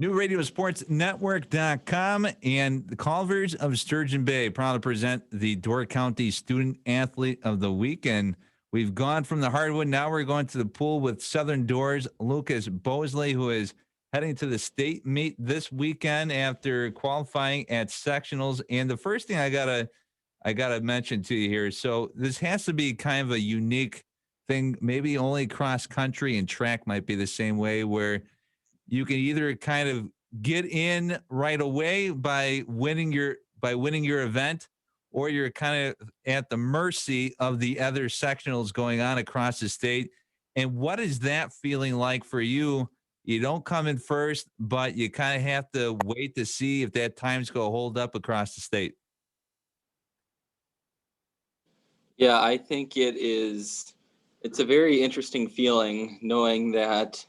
NewRadioSportsNetwork.com and the Culvers of Sturgeon Bay proud to present the Door County Student Athlete of the Week. And we've gone from the hardwood. Now we're going to the pool with Southern Doors. Lucas Bousley, who is heading to the state meet this weekend after qualifying at sectionals. And the first thing I gotta mention to you here. So this has to be kind of a unique thing. Maybe only cross country and track might be the same way, where you can either kind of get in right away by winning your event, or you're kind of at the mercy of the other sectionals going on across the state. And what is that feeling like for you? You don't come in first, but you kind of have to wait to see if that time's going to hold up across the state. Yeah, I think it's a very interesting feeling knowing that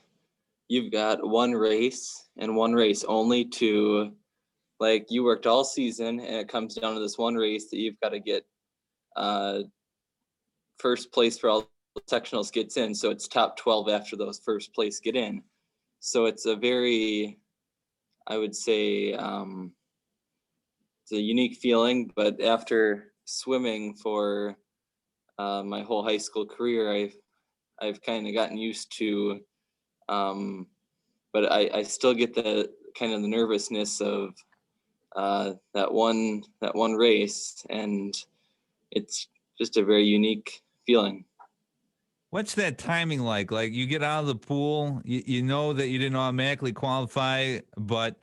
you've got one race and one race only to, like, you worked all season and it comes down to this one race that you've got to get first place for all the sectionals gets in. So it's top 12 after those first place get in. So it's a very, I would say, it's a unique feeling. But after swimming for my whole high school career, I've kind of gotten used to, but I still get the kind of the nervousness of that one race, and it's just a very unique feeling. What's that timing like? Like, you get out of the pool, you know that you didn't automatically qualify, but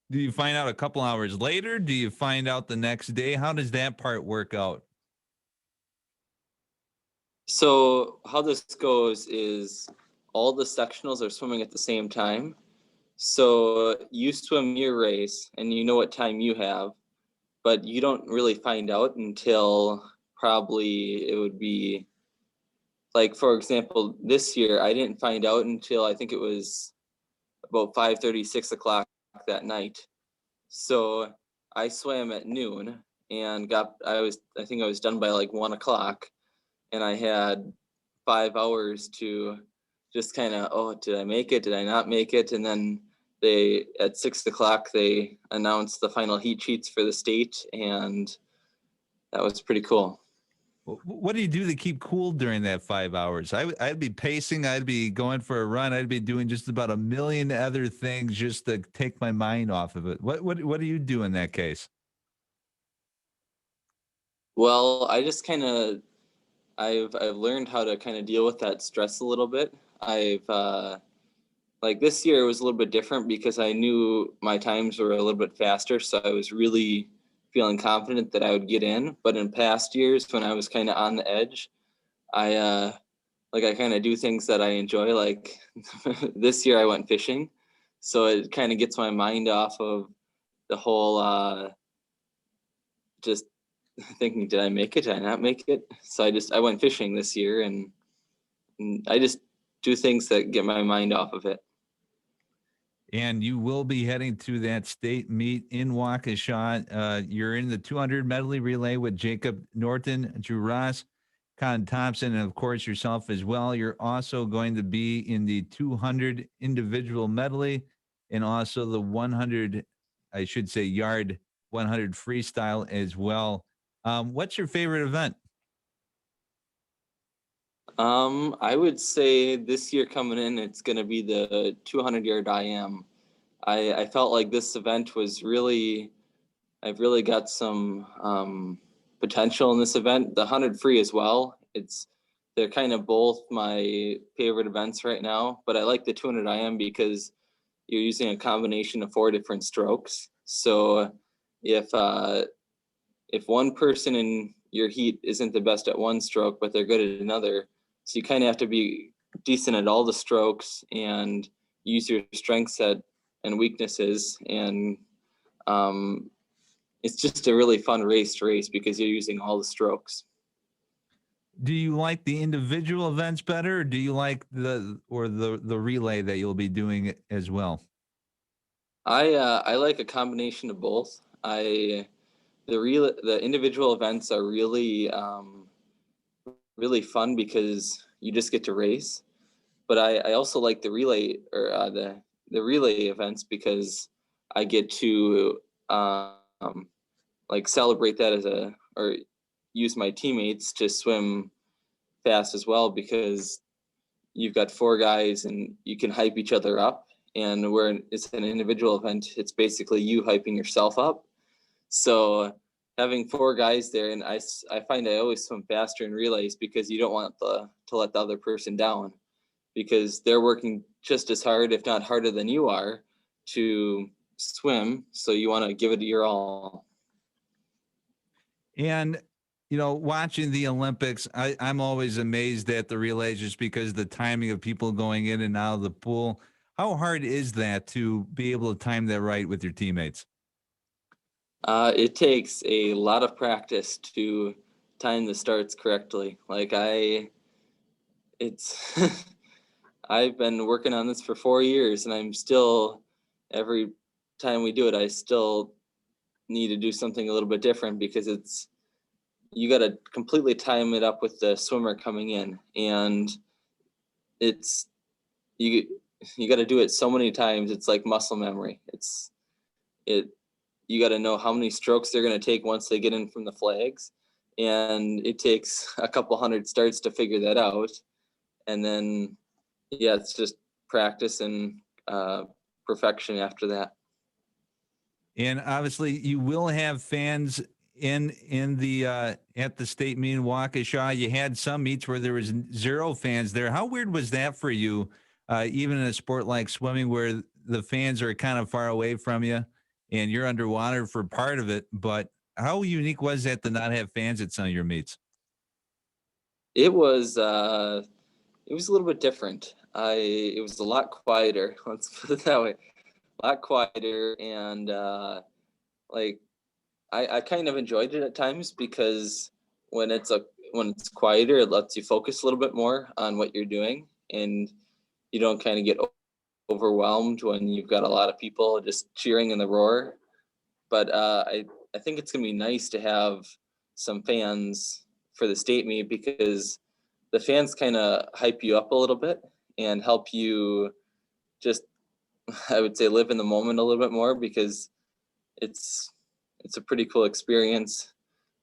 do you find out a couple hours later? Do you find out the next day? How does that part work out? So how this goes is all the sectionals are swimming at the same time. So you swim your race and you know what time you have, but you don't really find out until probably it would be, like, for example, this year I didn't find out until I think it was about 5:30, 6 o'clock that night. So I swam at noon and I think I was done by like 1 o'clock, and I had 5 hours to just kind of, oh, did I make it? Did I not make it? And then at 6 o'clock, they announced the final heat sheets for the state, and that was pretty cool. What do you do to keep cool during that 5 hours? I'd be pacing. I'd be going for a run. I'd be doing just about a million other things just to take my mind off of it. What do you do in that case? Well, I just kind of, I've learned how to kind of deal with that stress a little bit. Like this year it was a little bit different because I knew my times were a little bit faster, so I was really feeling confident that I would get in. But in past years, when I was kind of on the edge, I kind of do things that I enjoy. Like this year I went fishing, so it kind of gets my mind off of the whole just thinking, did I make it? Did I not make it? So I went fishing this year, and I just do things that get my mind off of it. And you will be heading to that state meet in Waukesha. You're in the 200 medley relay with Jacob Norton, Drew Ross, Con Thompson, and of course yourself as well. You're also going to be in the 200 individual medley and also the 100, I should say, yard 100 freestyle as well. What's your favorite event? I would say this year coming in, it's going to be the 200-yard IM. I felt like this event was I've really got some potential in this event. The 100 free as well. They're kind of both my favorite events right now, but I like the 200 IM because you're using a combination of 4 different strokes. So if one person in your heat isn't the best at one stroke, but they're good at another, so you kind of have to be decent at all the strokes and use your strength set and weaknesses. And it's just a really fun race to race because you're using all the strokes. Do you like the individual events better, or do you like the relay that you'll be doing as well? I like a combination of both. The individual events are really really fun because you just get to race. But I also like the relay, or the relay events because I get to like celebrate that or use my teammates to swim fast as well, because you've got four guys and you can hype each other up. And where it's an individual event, it's basically you hyping yourself up. So having four guys there, and I find I always swim faster in relays because you don't want to let the other person down, because they're working just as hard, if not harder than you are, to swim. So you want to give it your all. And, watching the Olympics, I'm always amazed at the relays just because the timing of people going in and out of the pool. How hard is that to be able to time that right with your teammates? It takes a lot of practice to time the starts correctly. It's I've been working on this for 4 years, and I'm still, every time we do it, I still need to do something a little bit different, because you got to completely time it up with the swimmer coming in, and it's you you got to do it so many times. It's like muscle memory. It You got to know how many strokes they're going to take once they get in from the flags, and it takes a couple hundred starts to figure that out. And then yeah, it's just practice and perfection after that. And obviously, you will have fans in the at the state meet in Waukesha. You had some meets where there was zero fans there. How weird was that for you? Even in a sport like swimming, where the fans are kind of far away from you, and you're underwater for part of it. But how unique was that to not have fans at some of your meets? It was a little bit different. It was a lot quieter. Let's put it that way. A lot quieter, and like I kind of enjoyed it at times, because when it's quieter, it lets you focus a little bit more on what you're doing, and you don't kind of get overwhelmed when you've got a lot of people just cheering in the roar. But I think it's gonna be nice to have some fans for the state meet, because the fans kind of hype you up a little bit and help you just, I would say, live in the moment a little bit more, because it's a pretty cool experience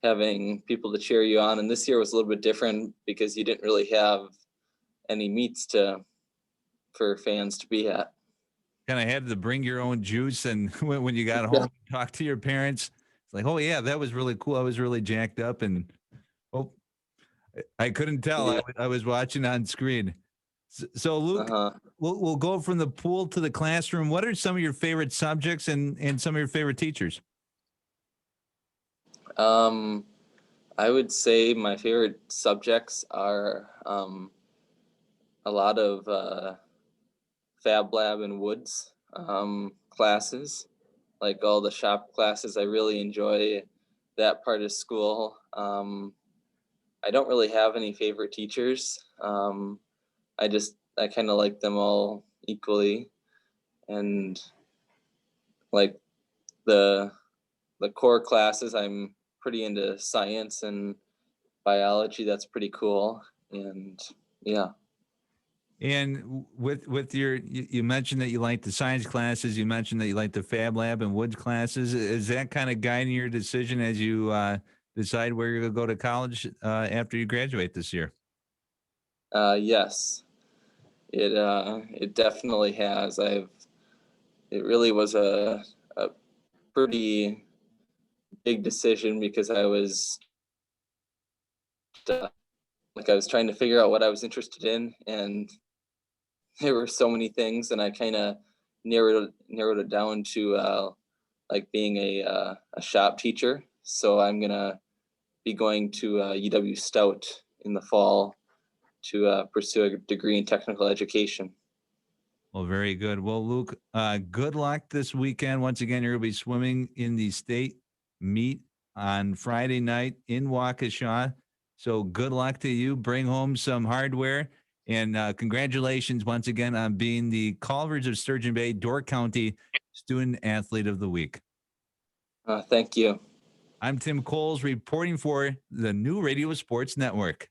having people to cheer you on. And this year was a little bit different because you didn't really have any meets for fans to be at. Kind of had to bring your own juice, and when you got home, talk to your parents. It's like, oh yeah, that was really cool. I was really jacked up, and oh, I couldn't tell. Yeah. I was watching on screen. So Luke, Uh-huh. we'll go from the pool to the classroom. What are some of your favorite subjects and some of your favorite teachers? Um, I would say my favorite subjects are a lot of Fab Lab and Woods classes, like all the shop classes. I really enjoy that part of school. I don't really have any favorite teachers. I kind of like them all equally, and like the core classes, I'm pretty into science and biology. That's pretty cool, and yeah. And with you mentioned that you like the science classes. You mentioned that you like the Fab Lab and Woods classes. Is that kind of guiding your decision as you decide where you're going to go to college after you graduate this year? Yes, it definitely has. It really was a pretty big decision, because uh, I was trying to figure out what I was interested in, and there were so many things, and I kind of narrowed it down to like being a shop teacher. So I'm gonna be going to UW Stout in the fall to pursue a degree in technical education. Well, very good. Well, Luke, good luck this weekend. Once again, you're going to be swimming in the state meet on Friday night in Waukesha. So good luck to you. Bring home some hardware. And congratulations once again on being the Culvers of Sturgeon Bay, Door County Student Athlete of the Week. Thank you. I'm Tim Coles reporting for the New Radio Sports Network.